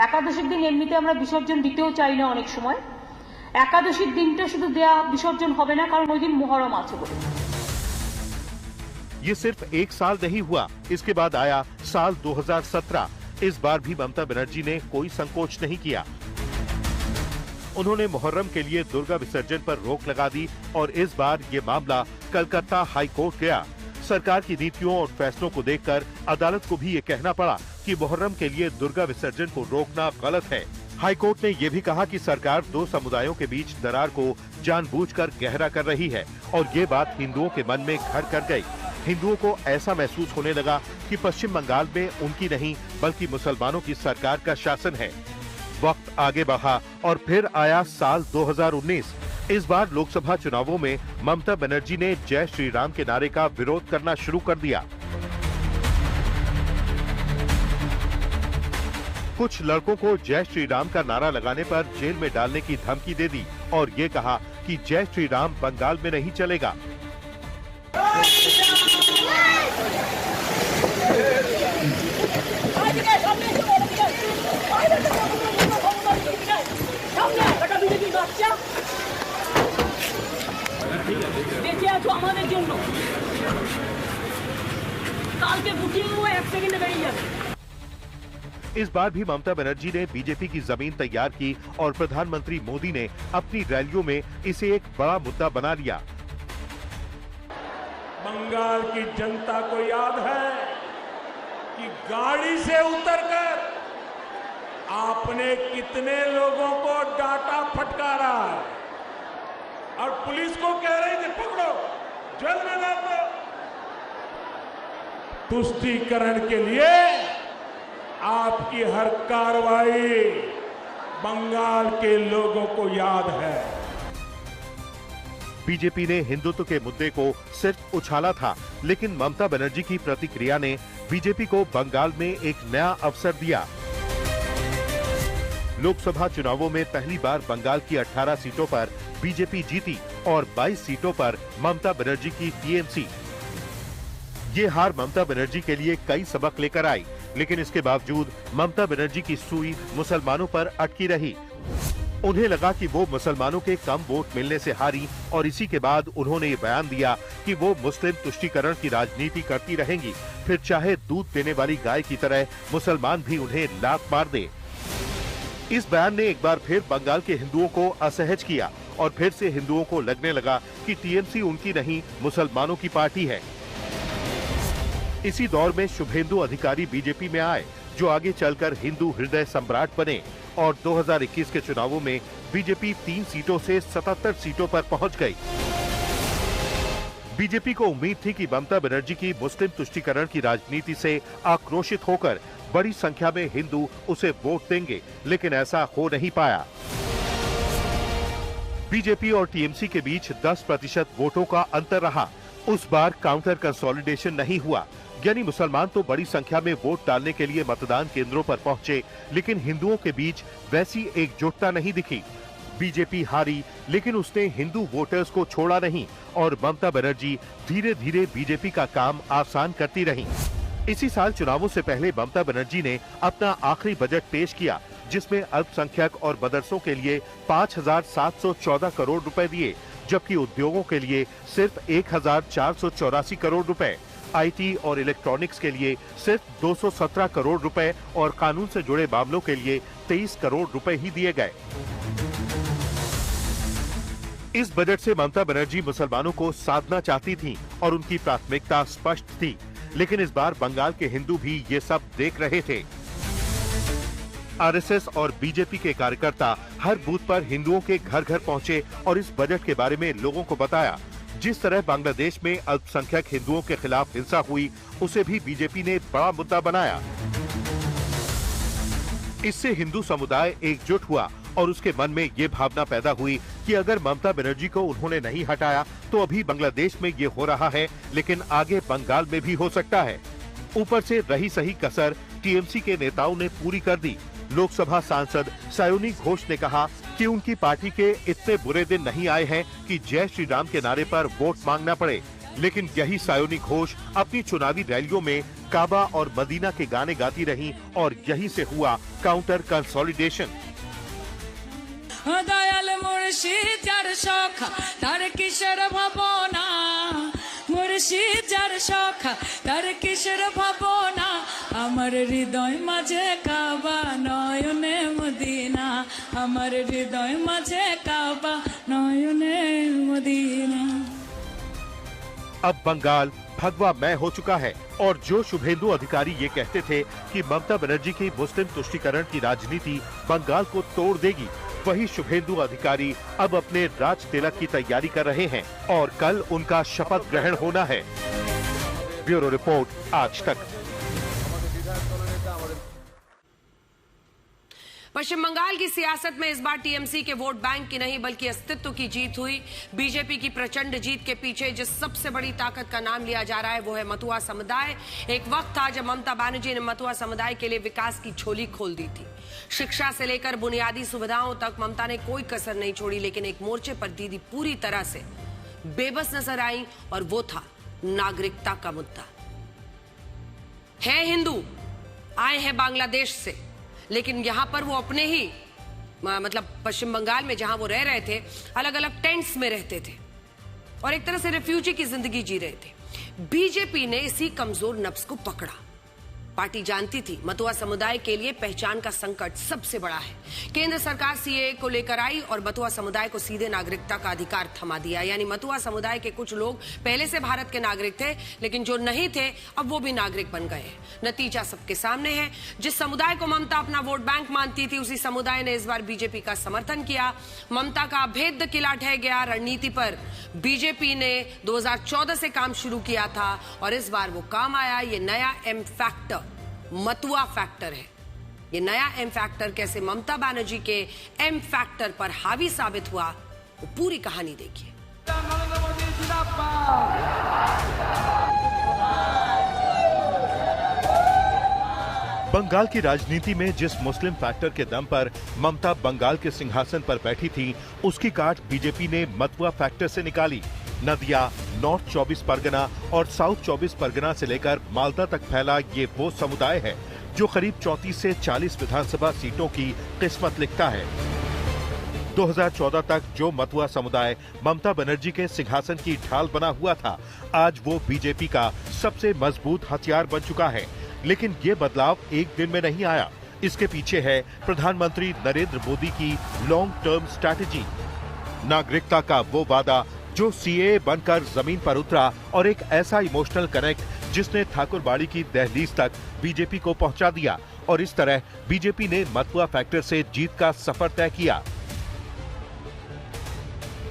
একাদশীর দিন এমনিতে আমরা বিসর্জন দিতেও চাই না অনেক সময়। একাদশীর দিনটা শুধু দেয়া বিসর্জন হবে না, কারণ ওই দিন মুহররম আছে বলে। ये सिर्फ एक साल नहीं हुआ, इसके बाद आया साल 2017। इस बार भी ममता बनर्जी ने कोई संकोच नहीं किया। उन्होंने मुहर्रम के लिए दुर्गा विसर्जन पर रोक लगा दी और इस बार ये मामला कलकत्ता हाई कोर्ट गया। सरकार की नीतियों और फैसलों को देखकर अदालत को भी ये कहना पड़ा कि मुहर्रम के लिए दुर्गा विसर्जन को रोकना गलत है। हाई कोर्ट ने ये भी कहा कि सरकार दो समुदायों के बीच दरार को जानबूझकर गहरा कर रही है और ये बात हिंदुओं के मन में घर कर गई। हिंदुओं को ऐसा महसूस होने लगा कि पश्चिम बंगाल में उनकी नहीं बल्कि मुसलमानों की सरकार का शासन है। वक्त आगे बढ़ा और फिर आया साल 2019। इस बार लोकसभा चुनावों में ममता बनर्जी ने जय श्री राम के नारे का विरोध करना शुरू कर दिया। कुछ लड़कों को जय श्री राम का नारा लगाने पर जेल में डालने की धमकी दे दी और ये कहा कि जय श्री राम बंगाल में नहीं चलेगा। इस बार भी ममता बनर्जी ने बीजेपी की जमीन तैयार की और प्रधानमंत्री मोदी ने अपनी रैलियों में इसे एक बड़ा मुद्दा बना लिया। बंगाल की जनता को याद है कि गाड़ी से उतरकर आपने कितने लोगों को डांटा फटकारा और पुलिस को कह रहे थे पकड़ो, जेल में डाल दो। तुष्टीकरण के लिए आपकी हर कार्रवाई बंगाल के लोगों को याद है। बीजेपी ने हिंदुत्व के मुद्दे को सिर्फ उछाला था, लेकिन ममता बनर्जी की प्रतिक्रिया ने बीजेपी को बंगाल में एक नया अवसर दिया। लोकसभा चुनावों में पहली बार बंगाल की 18 सीटों पर बीजेपी जीती और 22 सीटों पर ममता बनर्जी की टीएमसी। ये हार ममता बनर्जी के लिए कई सबक लेकर आई, लेकिन इसके बावजूद ममता बनर्जी की सुई मुसलमानों पर अटकी रही। उन्हें लगा कि वो मुसलमानों के कम वोट मिलने से हारी और इसी के बाद उन्होंने ये बयान दिया कि वो मुस्लिम तुष्टीकरण की राजनीति करती रहेंगी, फिर चाहे दूध देने वाली गाय की तरह मुसलमान भी उन्हें लात मार दे। इस बयान ने एक बार फिर बंगाल के हिंदुओं को असहज किया और फिर से हिंदुओं को लगने लगा कि टीएमसी उनकी नहीं मुसलमानों की पार्टी है। इसी दौर में शुभेंदु अधिकारी बीजेपी में आए, जो आगे चलकर हिंदू हृदय सम्राट बने और 2021 के चुनावों में बीजेपी 3 सीटों से 77 सीटों पर पहुंच गई। बीजेपी को उम्मीद थी कि ममता बनर्जी की मुस्लिम तुष्टीकरण की राजनीति से आक्रोशित होकर बड़ी संख्या में हिंदू उसे वोट देंगे, लेकिन ऐसा हो नहीं पाया। बीजेपी और टीएमसी के बीच 10% वोटों का अंतर रहा। उस बार काउंटर कंसोलिडेशन नहीं हुआ, यानी मुसलमान तो बड़ी संख्या में वोट डालने के लिए मतदान केंद्रों पर पहुंचे, लेकिन हिंदुओं के बीच वैसी एकजुटता नहीं दिखी। बीजेपी हारी, लेकिन उसने हिंदू वोटर्स को छोड़ा नहीं और ममता बनर्जी धीरे धीरे बीजेपी का काम आसान करती रही। इसी साल चुनावों से पहले ममता बनर्जी ने अपना आखिरी बजट पेश किया, जिसमें अल्पसंख्यक और मदरसों के लिए 5,714 करोड़ रुपए दिए, जबकि उद्योगों के लिए सिर्फ 1,484 करोड़ रुपए, आईटी और इलेक्ट्रॉनिक्स के लिए सिर्फ 217 करोड़ रुपए और कानून से जुड़े मामलों के लिए 23 करोड़ रुपए ही दिए गए। इस बजट से ममता बनर्जी मुसलमानों को साधना चाहती थीं और उनकी प्राथमिकता स्पष्ट थी, लेकिन इस बार बंगाल के हिंदू भी ये सब देख रहे थे। आरएसएस और बीजेपी के कार्यकर्ता हर बूथ पर हिंदुओं के घर घर पहुंचे और इस बजट के बारे में लोगों को बताया। जिस तरह बांग्लादेश में अल्पसंख्यक हिंदुओं के खिलाफ हिंसा हुई, उसे भी बीजेपी ने बड़ा मुद्दा बनाया। इससे हिंदू समुदाय एकजुट हुआ और उसके मन में ये भावना पैदा हुई कि अगर ममता बनर्जी को उन्होंने नहीं हटाया तो अभी बांग्लादेश में ये हो रहा है, लेकिन आगे बंगाल में भी हो सकता है। ऊपर से रही सही कसर टीएमसी के नेताओं ने पूरी कर दी। लोकसभा सांसद सायोनी घोष ने कहा कि उनकी पार्टी के इतने बुरे दिन नहीं आए हैं कि जय श्री राम के नारे पर वोट मांगना पड़े, लेकिन यही सायोनी घोष अपनी चुनावी रैलियों में काबा और मदीना के गाने गाती रहीं और यहीं से हुआ काउंटर कंसोलिडेशन। दयाल मुर्शिद जार सखा तार किशोर भवना मोर মুর্শি যার সখা তার কিসের ভাবনা আমার হৃদয় মাঝে কাবা নয়নে মদিনা আমার হৃদয় মাঝে কাবা নয়নে মদিনা। अब बंगाल भगवा मैं हो चुका है और जो शुभेंदु अधिकारी ये कहते थे कि ममता बनर्जी की मुस्लिम तुष्टीकरण की राजनीति बंगाल को तोड़ देगी, वही शुभेंदु अधिकारी अब अपने राज तिलक की तैयारी कर रहे हैं और कल उनका शपथ ग्रहण होना है। ब्यूरो रिपोर्ट, आज तक। पश्चिम बंगाल की सियासत में इस बार टीएमसी के वोट बैंक की नहीं बल्कि अस्तित्व की जीत हुई। बीजेपी की प्रचंड जीत के पीछे जिस सबसे बड़ी ताकत का नाम लिया जा रहा है वो है मतुआ समुदाय। एक वक्त था जब ममता बनर्जी ने मतुआ समुदाय के लिए विकास की झोली खोल दी थी। शिक्षा से लेकर बुनियादी सुविधाओं तक ममता ने कोई कसर नहीं छोड़ी, लेकिन एक मोर्चे पर दीदी पूरी तरह से बेबस नजर आई और वो था नागरिकता का मुद्दा। है हिंदू, आए हैं बांग्लादेश से, लेकिन यहां पर वो अपने ही मतलब पश्चिम बंगाल में जहां वो रह रहे थे अलग अलग टेंट्स में रहते थे और एक तरह से रेफ्यूजी की जिंदगी जी रहे थे। बीजेपी ने इसी कमजोर नफ्स को पकड़ा। पार्टी जानती थी मतुआ समुदाय के लिए पहचान का संकट सबसे बड़ा है। केंद्र सरकार सीएए को लेकर आई और मतुआ समुदाय को सीधे नागरिकता का अधिकार थमा दिया। यानी मतुआ समुदाय के कुछ लोग पहले से भारत के नागरिक थे, लेकिन जो नहीं थे अब वो भी नागरिक बन गए। नतीजा सबके सामने है। जिस समुदाय को ममता अपना वोट बैंक मानती थी, उसी समुदाय ने इस बार बीजेपी का समर्थन किया। ममता का अभेद्य किला ढह गया। रणनीति पर बीजेपी ने 2014 से काम शुरू किया था और इस बार वो काम आया। ये नया एम फैक्टर मतुआ फैक्टर है। ये नया एम फैक्टर कैसे ममता बनर्जी के एम फैक्टर पर हावी साबित हुआ, वो पूरी कहानी देखिए। बंगाल की राजनीति में जिस मुस्लिम फैक्टर के दम पर ममता बंगाल के सिंहासन पर बैठी थी, उसकी काट बीजेपी ने मतुआ फैक्टर से निकाली। नदिया, नॉर्थ 24 परगना और साउथ 24 परगना से लेकर मालदा तक फैला ये वो समुदाय है जो करीब 34 से 40 विधानसभा सीटों की किस्मत लिखता है। 2014 तक जो मतुआ समुदाय ममता बनर्जी के सिंहासन की ढाल बना हुआ था, आज वो बीजेपी का सबसे मजबूत हथियार बन चुका है। लेकिन ये बदलाव एक दिन में नहीं आया। इसके पीछे है प्रधानमंत्री नरेंद्र मोदी की लॉन्ग टर्म स्ट्रैटेजी। नागरिकता का वो वादा जो सीएए बनकर जमीन पर उतरा और एक ऐसा इमोशनल कनेक्ट जिसने ठाकुरबाड़ी की दहलीज तक बीजेपी को पहुंचा दिया और इस तरह बीजेपी ने मतुआ फैक्टर से जीत का सफर तय किया।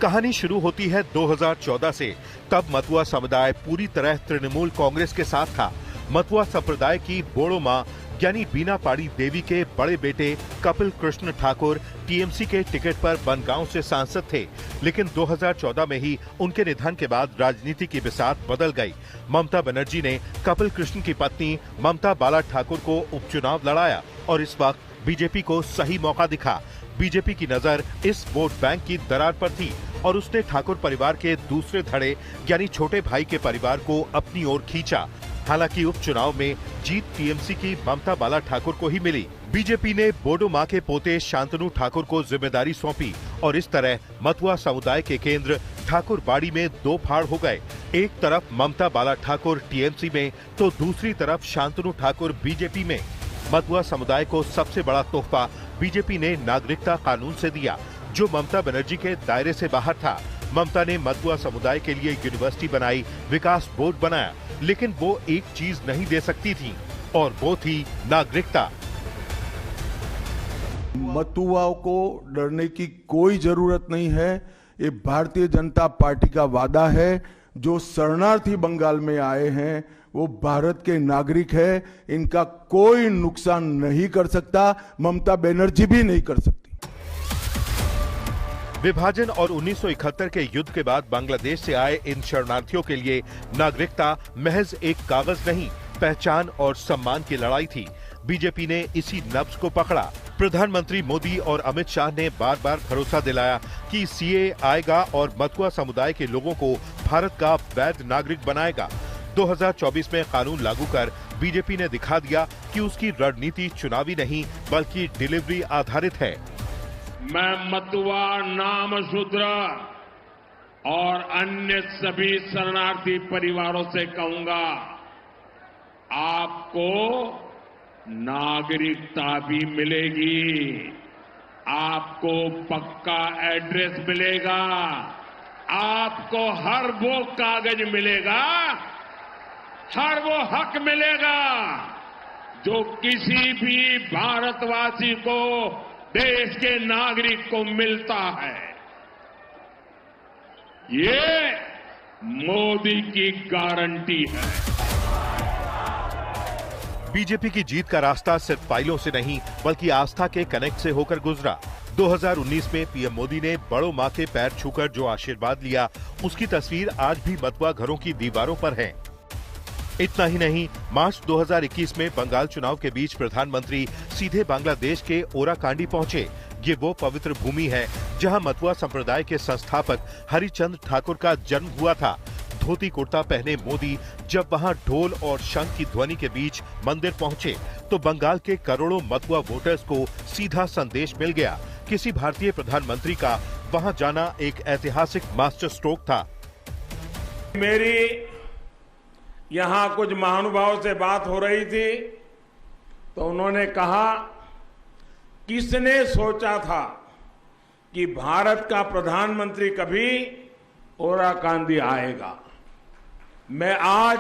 कहानी शुरू होती है 2014 से। तब मतुआ समुदाय पूरी तरह तृणमूल कांग्रेस के साथ था। मतुआ संप्रदाय की बोड़ो मां यानी बीना पाड़ी देवी के बड़े बेटे कपिल कृष्ण ठाकुर टीएमसी के टिकट पर बनगांव से सांसद थे, लेकिन 2014 में ही उनके निधन के बाद राजनीति की बिसात बदल गई। ममता बनर्जी ने कपिल कृष्ण की पत्नी ममता बाला ठाकुर को उपचुनाव लड़ाया और इस वक्त बीजेपी को सही मौका दिखा। बीजेपी की नजर इस वोट बैंक की दरार पर थी और उसने ठाकुर परिवार के दूसरे धड़े यानी छोटे भाई के परिवार को अपनी ओर खींचा। हालांकि उपचुनाव में जीत टीएमसी की ममता बाला ठाकुर को ही मिली। बीजेपी ने बोडो मां के पोते शांतनु ठाकुर को जिम्मेदारी सौंपी और इस तरह मतुआ समुदाय के केंद्र ठाकुरबाड़ी में दो फाड़ हो गए। एक तरफ ममता बाला ठाकुर टीएमसी में तो दूसरी तरफ शांतनु ठाकुर बीजेपी में। मतुआ समुदाय को सबसे बड़ा तोहफा बीजेपी ने नागरिकता कानून से दिया, जो ममता बनर्जी के दायरे से बाहर था। ममता ने मतुआ समुदाय के लिए यूनिवर्सिटी बनाई, विकास बोर्ड बनाया, लेकिन वो एक चीज नहीं दे सकती थी और वो थी नागरिकता। मतुआओं को डरने की कोई जरूरत नहीं है। ये भारतीय जनता पार्टी का वादा है। जो शरणार्थी बंगाल में आए हैं वो भारत के नागरिक है। इनका कोई नुकसान नहीं कर सकता, ममता बनर्जी भी नहीं कर सकती। विभाजन और 1971 के युद्ध के बाद बांग्लादेश से आए इन शरणार्थियों के लिए नागरिकता महज एक कागज नहीं, पहचान और सम्मान की लड़ाई थी। बीजेपी ने इसी नब्ज को पकड़ा। प्रधानमंत्री मोदी और अमित शाह ने बार बार भरोसा दिलाया कि सीएए आएगा और मतुआ समुदाय के लोगों को भारत का वैध नागरिक बनाएगा। 2024 में कानून लागू कर बीजेपी ने दिखा दिया कि उसकी रणनीति चुनावी नहीं बल्कि डिलीवरी आधारित है। मैं मतुआ नाम शूद्र और अन्य सभी शरणार्थी परिवारों से कहूंगा, आपको नागरिकता भी मिलेगी, आपको पक्का एड्रेस मिलेगा, आपको हर वो कागज मिलेगा, हर वो हक मिलेगा जो किसी भी भारतवासी को, देश के नागरिक को मिलता है। ये मोदी की गारंटी है। बीजेपी की जीत का रास्ता सिर्फ फाइलों से नहीं बल्कि आस्था के कनेक्ट से होकर गुजरा। 2019 में पीएम मोदी ने बड़ों मां के पैर छूकर जो आशीर्वाद लिया, उसकी तस्वीर आज भी मतवा घरों की दीवारों पर है। इतना ही नहीं, मार्च 2021 में बंगाल चुनाव के बीच प्रधानमंत्री सीधे बांग्लादेश के ओराकांडी पहुंचे। ये वो पवित्र भूमि है जहां मतवा संप्रदाय के संस्थापक हरिचंद ठाकुर का जन्म हुआ था। धोती कुर्ता पहने मोदी जब वहां ढोल और शंख की ध्वनि के बीच मंदिर पहुंचे तो बंगाल के करोड़ों मतवा वोटर्स को सीधा संदेश मिल गया। किसी भारतीय प्रधानमंत्री का वहां जाना एक ऐतिहासिक मास्टर स्ट्रोक था। मेरी यहां कुछ महानुभावों से बात हो रही थी तो उन्होंने कहा, किसने सोचा था कि भारत का प्रधानमंत्री कभी ओराकांडी आएगा। मैं आज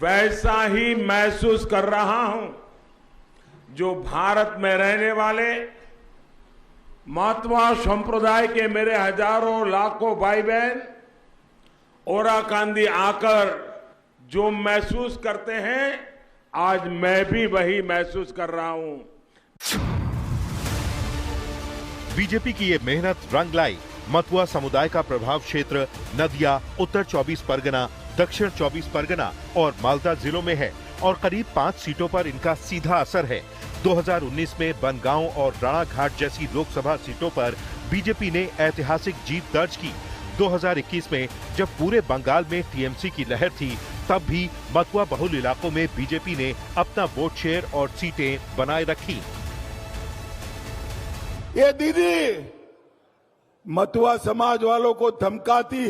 वैसा ही महसूस कर रहा हूं जो भारत में रहने वाले मतवा संप्रदाय के मेरे हजारों लाखों भाई बहन ओराकांडी आकर जो महसूस करते हैं, आज मैं भी वही महसूस कर रहा हूं। बीजेपी की ये मेहनत रंग लाई। मतवा समुदाय का प्रभाव क्षेत्र नदिया, उत्तर 24 परगना, दक्षिण 24 परगना और मालदा जिलों में है और करीब 5 सीटों पर इनका सीधा असर है। 2019 में बनगांव और राणाघाट जैसी लोकसभा सीटों पर बीजेपी ने ऐतिहासिक जीत दर्ज की। 2021 में जब पूरे बंगाल में टीएमसी की लहर थी, तब भी मतवा बहुल इलाकों में बीजेपी ने अपना वोट शेयर और सीटें बनाए रखी। ये दीदी मतवा समाज वालों को धमकाती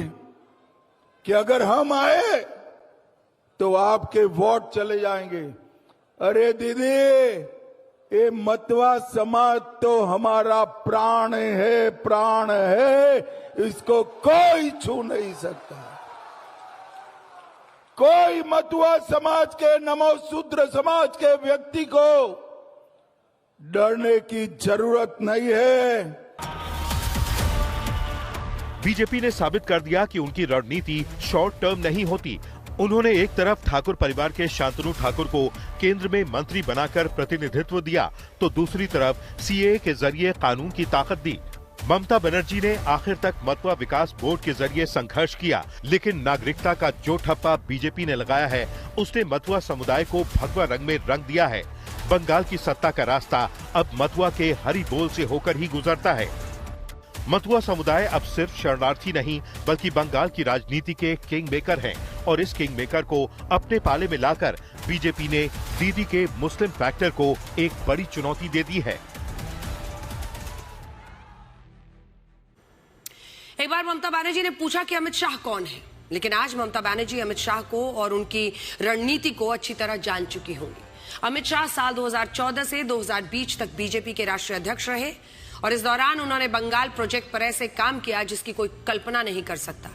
कि अगर हम आए तो आपके वोट चले जाएंगे। अरे दीदी, ये मतवा समाज तो हमारा प्राण है, प्राण है, इसको कोई छू नहीं सकता। कोई मतवा समाज के, नमो शूद्र समाज के व्यक्ति को डरने की जरूरत नहीं है। बीजेपी ने साबित कर दिया कि उनकी रणनीति शॉर्ट टर्म नहीं होती। उन्होंने एक तरफ ठाकुर परिवार के शांतनु ठाकुर को केंद्र में मंत्री बनाकर प्रतिनिधित्व दिया तो दूसरी तरफ सीएए के जरिए कानून की ताकत दी। ममता बनर्जी ने आखिर तक मतवा विकास बोर्ड के जरिए संघर्ष किया, लेकिन नागरिकता का जो ठप्पा बीजेपी ने लगाया है उसने मतवा समुदाय को भगवा रंग में रंग दिया है। बंगाल की सत्ता का रास्ता अब मतवा के हरि बोल से होकर ही गुजरता है। मतवा समुदाय अब सिर्फ शरणार्थी नहीं बल्कि बंगाल की राजनीति के किंग मेकर हैं और इस किंग मेकर को अपने पाले में लाकर बीजेपी ने दीदी के मुस्लिम फैक्टर को एक बड़ी चुनौती दे दी है। एक बार ममता बनर्जी ने पूछा कि अमित शाह कौन है, लेकिन आज ममता बनर्जी अमित शाह को और उनकी रणनीति को अच्छी तरह जान चुकी होंगी। अमित शाह साल 2014 से 2020 तक बीजेपी के राष्ट्रीय अध्यक्ष रहे और इस दौरान उन्होंने बंगाल प्रोजेक्ट पर ऐसे काम किया जिसकी कोई कल्पना नहीं कर सकता।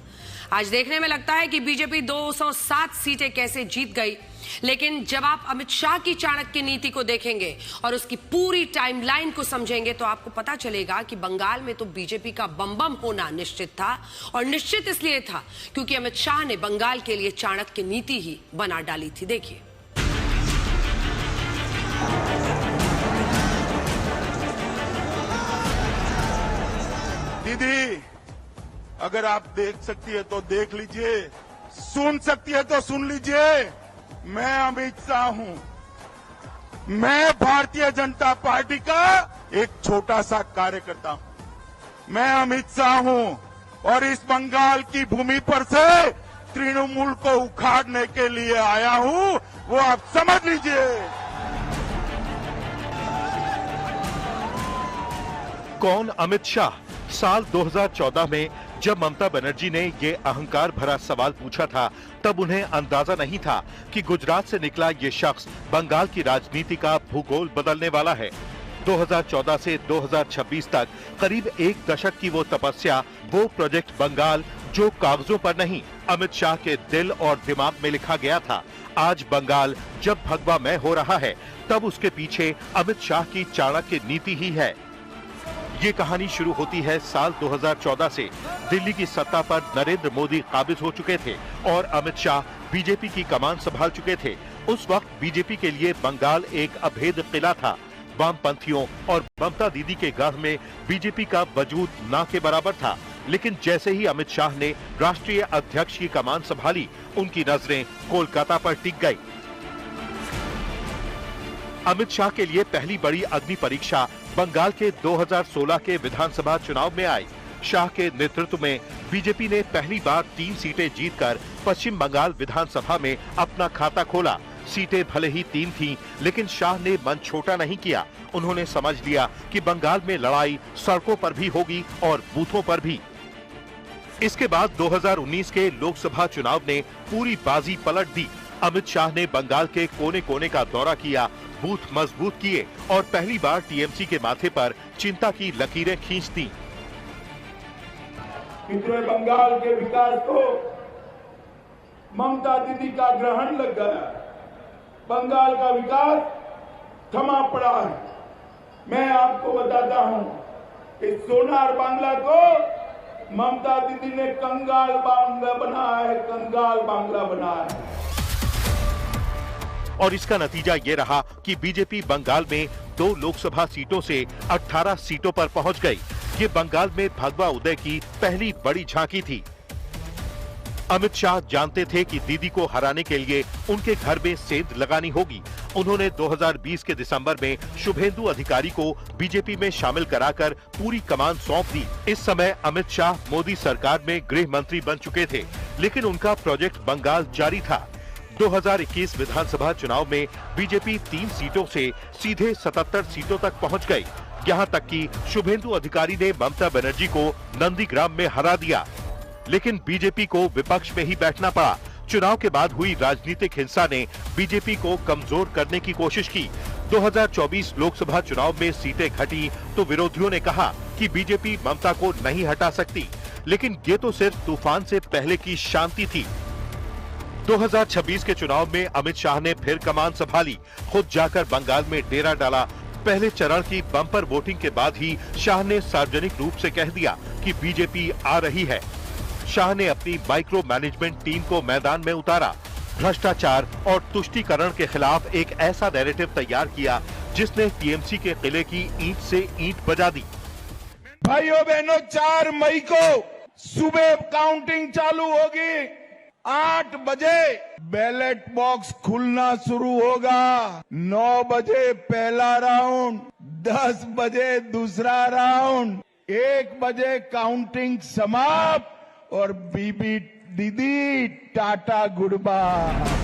आज देखने में लगता है कि बीजेपी 207 सीटें कैसे जीत गई, लेकिन जब आप अमित शाह की चाणक्य नीति को देखेंगे और उसकी पूरी टाइमलाइन को समझेंगे तो आपको पता चलेगा कि बंगाल में तो बीजेपी का बम बम होना निश्चित था और निश्चित इसलिए था क्योंकि अमित शाह ने बंगाल के लिए चाणक्य नीति ही बना डाली थी। देखिए, दीदी अगर आप देख सकती है तो देख लीजिए, सुन सकती है तो सुन लीजिए। मैं अमित शाह हूं, मैं भारतीय जनता पार्टी का एक छोटा सा कार्यकर्ता हूं। मैं अमित शाह हूं और इस बंगाल की भूमि पर से तृणमूल को उखाड़ने के लिए आया हूं, वो आप समझ लीजिए। कौन अमित शाह? साल 2014 में जब ममता बनर्जी ने ये अहंकार भरा सवाल पूछा था, तब उन्हें अंदाजा नहीं था कि गुजरात से निकला ये शख्स बंगाल की राजनीति का भूगोल बदलने वाला है। 2014 से 2026 तक करीब एक दशक की वो तपस्या, वो प्रोजेक्ट बंगाल जो कागजों पर नहीं, अमित शाह के दिल और दिमाग में लिखा गया था, आज बंगाल जब भगवामय हो रहा है, तब उसके पीछे अमित शाह की चाणक्य नीति ही है। ये कहानी शुरू होती है साल 2014 से। दिल्ली की सत्ता पर नरेंद्र मोदी काबिज हो चुके थे और अमित शाह बीजेपी की कमान संभाल चुके थे। उस वक्त बीजेपी के लिए बंगाल एक अभेद किला था। वामपंथियों और ममता दीदी के गढ़ में बीजेपी का वजूद ना के बराबर था। लेकिन जैसे ही अमित शाह ने राष्ट्रीय अध्यक्ष की कमान संभाली, उनकी नजरें कोलकाता पर टिक गई। अमित शाह के लिए पहली बड़ी अग्नि परीक्षा बंगाल के 2016 के विधानसभा चुनाव में आई। शाह के नेतृत्व में बीजेपी ने पहली बार 3 सीटें जीतकर पश्चिम बंगाल विधानसभा में अपना खाता खोला। सीटें भले ही 3 थीं, लेकिन शाह ने मन छोटा नहीं किया। उन्होंने समझ लिया कि बंगाल में लड़ाई सड़कों पर भी होगी और बूथों पर भी। इसके बाद 2019 के लोकसभा चुनाव ने पूरी बाजी पलट दी। अमित शाह ने बंगाल के कोने कोने का दौरा किया, बूथ मजबूत किए और पहली बार टीएमसी के माथे पर चिंता की लकीरें खींच दी। पिछले बंगाल के विकास को ममता दीदी का ग्रहण लग गया। बंगाल का विकास थमा पड़ा है। मैं आपको बताता हूं कि सोनार बांग्ला को ममता दीदी ने कंगाल बांग्ला बनाया है, कंगाल बांग्ला बनाया है। और इसका नतीजा ये रहा कि बीजेपी बंगाल में 2 लोकसभा सीटों से 18 सीटों पर पहुंच गई। ये बंगाल में भगवा उदय की पहली बड़ी झांकी थी। अमित शाह जानते थे कि दीदी को हराने के लिए उनके घर में सेंध लगानी होगी। उन्होंने 2020 के दिसंबर में शुभेंदु अधिकारी को बीजेपी में शामिल कराकर पूरी कमान सौंप दी। इस समय अमित शाह मोदी सरकार में गृह मंत्री बन चुके थे, लेकिन उनका प्रोजेक्ट बंगाल जारी था। 2021 विधानसभा चुनाव में बीजेपी 3 सीटों से सीधे 77 सीटों तक पहुंच गई। यहां तक कि शुभेंदु अधिकारी ने ममता बनर्जी को नंदीग्राम में हरा दिया। लेकिन बीजेपी को विपक्ष में ही बैठना पड़ा। चुनाव के बाद हुई राजनीतिक हिंसा ने बीजेपी को कमजोर करने की कोशिश की। 2024 लोकसभा चुनाव में सीटें घटी तो विरोधियों ने कहा कि बीजेपी ममता को नहीं हटा सकती, लेकिन ये तो सिर्फ तूफान से पहले की शांति थी। 2026 के चुनाव में अमित शाह ने फिर कमान संभाली, खुद जाकर बंगाल में डेरा डाला। पहले चरण की बम्पर वोटिंग के बाद ही शाह ने सार्वजनिक रूप से कह दिया कि बीजेपी आ रही है। शाह ने अपनी माइक्रो मैनेजमेंट टीम को मैदान में उतारा। भ्रष्टाचार और तुष्टीकरण के खिलाफ एक ऐसा नैरेटिव तैयार किया जिसने टीएमसी के किले की ईंट से ईंट बजा दी। भाइयों बहनों, 4 मई को सुबह काउंटिंग चालू होगी। 8 बजे बैलेट बॉक्स खुलना शुरू होगा। 9 बजे पहला राउंड, 10 बजे दूसरा राउंड, 1 बजे काउंटिंग समाप्त और बीबी दीदी टाटा गुड बाय।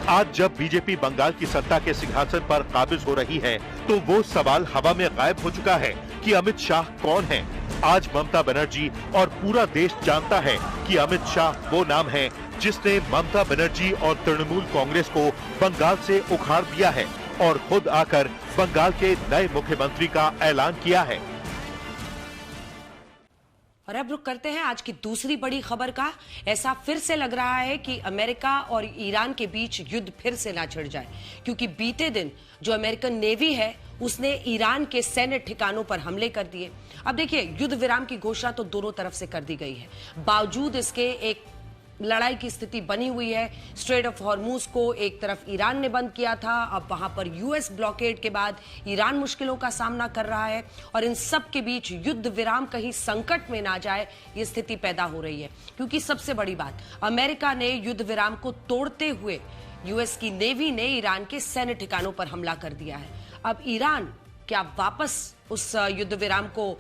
आज जब बीजेपी बंगाल की सत्ता के सिंहासन पर काबिज हो रही है, तो वो सवाल हवा में गायब हो चुका है कि अमित शाह कौन है। आज ममता बनर्जी और पूरा देश जानता है कि अमित शाह वो नाम है जिसने ममता बनर्जी और तृणमूल कांग्रेस को बंगाल से उखाड़ दिया है और खुद आकर बंगाल के नए मुख्यमंत्री का ऐलान किया है। और अब रुक करते हैं आज की दूसरी बड़ी खबर का। ऐसा फिर से लग रहा है कि अमेरिका और ईरान के बीच युद्ध फिर से ना छिड़ जाए, क्योंकि बीते दिन जो अमेरिकन नेवी है उसने ईरान के सैन्य ठिकानों पर हमले कर दिए। अब देखिए, युद्ध विराम की घोषणा तो दोनों तरफ से कर दी गई है, बावजूद इसके एक लड़ाई की स्थिति बनी हुई है। स्ट्रेट ऑफ हॉर्मूज को एक तरफ ईरान ने बंद किया था, अब वहां पर यूएस ब्लॉकेड के बाद ईरान मुश्किलों का सामना कर रहा है और इन सब के बीच युद्ध विराम कहीं संकट में ना जाए, ये स्थिति पैदा हो रही है। क्योंकि सबसे बड़ी बात, अमेरिका ने युद्ध विराम को तोड़ते हुए यूएस की नेवी ने ईरान के सैन्य ठिकानों पर हमला कर दिया है। अब ईरान क्या वापस उस युद्ध विराम को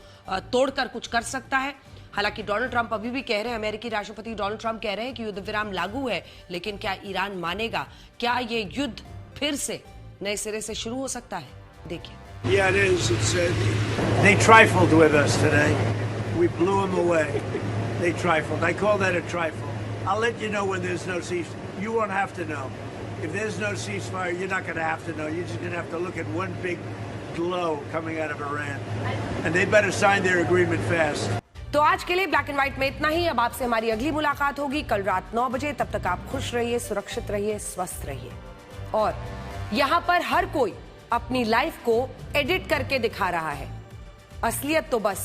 तोड़कर कुछ कर सकता है? हालांकि डोनाल्ड ट्रंप अभी भी कह रहे हैं, अमेरिकी राष्ट्रपति डोनाल्ड ट्रंप कह रहे हैं कि युद्ध विराम लागू है, लेकिन क्या ईरान मानेगा? क्या ये युद्ध फिर से नए सिरे से शुरू हो सकता है? देखिए। Yeah, it is. They trifled with us today. We blew them away. They trifled. I call that a trifle. I'll let you know when there's no ceasefire. You won't have to know. If there's no ceasefire, you're not going to have to know. You're just going to have to look at one big glow coming out of Iran. And they better sign their agreement fast. तो आज के लिए ब्लैक एंड व्हाइट में इतना ही। अब आपसे हमारी अगली मुलाकात होगी कल रात 9 बजे। तब तक आप खुश रहिए, सुरक्षित रहिए, स्वस्थ रहिए। और यहाँ पर हर कोई अपनी लाइफ को एडिट करके दिखा रहा है, असलियत तो बस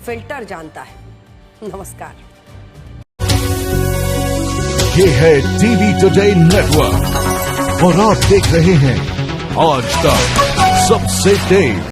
फिल्टर जानता है। नमस्कार। ये है टीवी टुडे नेटवर्क और आप देख रहे हैं आज तक सबसे तेज